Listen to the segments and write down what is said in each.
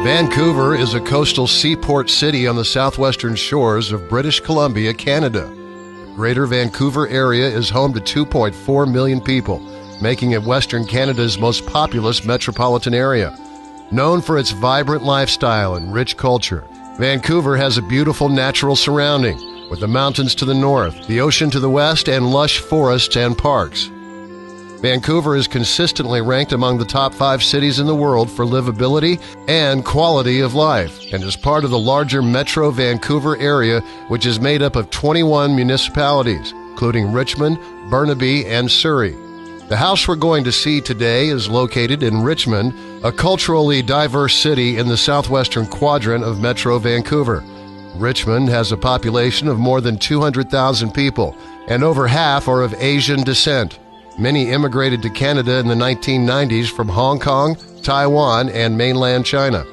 Vancouver is a coastal seaport city on the southwestern shores of British Columbia, Canada. The Greater Vancouver area is home to 2.4 million people, making it Western Canada's most populous metropolitan area. Known for its vibrant lifestyle and rich culture, Vancouver has a beautiful natural surrounding, with the mountains to the north, the ocean to the west, and lush forests and parks. Vancouver is consistently ranked among the top 5 cities in the world for livability and quality of life, and is part of the larger Metro Vancouver area, which is made up of 21 municipalities, including Richmond, Burnaby, and Surrey. The house we're going to see today is located in Richmond, a culturally diverse city in the southwestern quadrant of Metro Vancouver. Richmond has a population of more than 200,000 people, and over half are of Asian descent. Many immigrated to Canada in the 1990s from Hong Kong, Taiwan, and mainland China.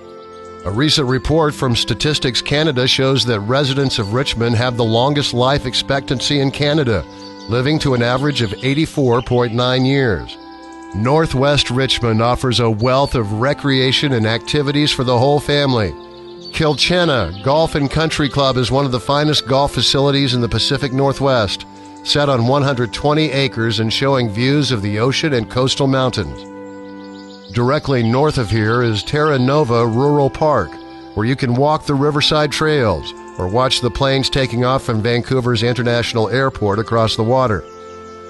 A recent report from Statistics Canada shows that residents of Richmond have the longest life expectancy in Canada, living to an average of 84.9 years. Northwest Richmond offers a wealth of recreation and activities for the whole family. Kilchena Golf and Country Club is one of the finest golf facilities in the Pacific Northwest, set on 120 acres and showing views of the ocean and coastal mountains. Directly north of here is Terra Nova Rural Park, where you can walk the riverside trails or watch the planes taking off from Vancouver's International Airport across the water.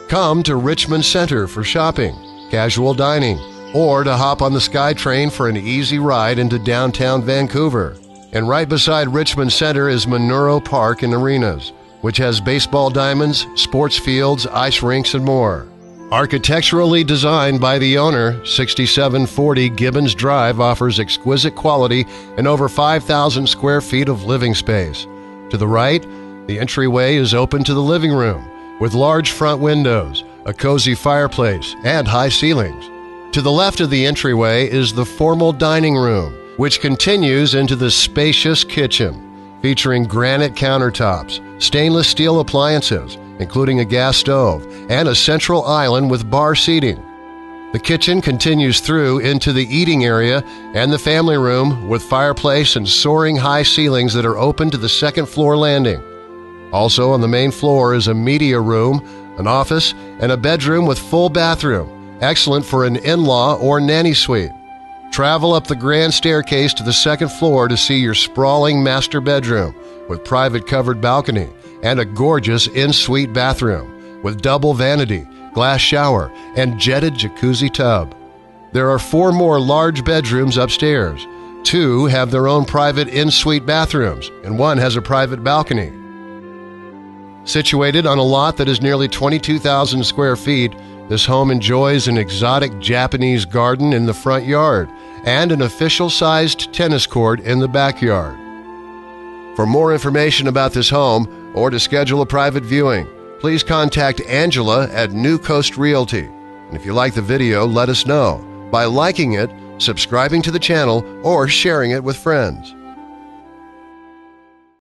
Come to Richmond Center for shopping, casual dining, or to hop on the SkyTrain for an easy ride into downtown Vancouver. And right beside Richmond Center is Monuro Park and Arenas, which has baseball diamonds, sports fields, ice rinks, and more. Architecturally designed by the owner, 6740 Gibbons Drive offers exquisite quality and over 5,000 square feet of living space. To the right, the entryway is open to the living room, with large front windows, a cozy fireplace, and high ceilings. To the left of the entryway is the formal dining room, which continues into the spacious kitchen, featuring granite countertops, stainless steel appliances, including a gas stove, and a central island with bar seating. The kitchen continues through into the eating area and the family room with fireplace and soaring high ceilings that are open to the second floor landing. Also on the main floor is a media room, an office, and a bedroom with full bathroom, excellent for an in-law or nanny suite. Travel up the grand staircase to the second floor to see your sprawling master bedroom with private covered balcony and a gorgeous in-suite bathroom with double vanity, glass shower, and jetted jacuzzi tub. There are 4 more large bedrooms upstairs. 2 have their own private in-suite bathrooms, and 1 has a private balcony. Situated on a lot that is nearly 22,000 square feet, this home enjoys an exotic Japanese garden in the front yard and an official-sized tennis court in the backyard. For more information about this home or to schedule a private viewing, please contact Angela at New Coast Realty. And if you like the video, let us know by liking it, subscribing to the channel, or sharing it with friends.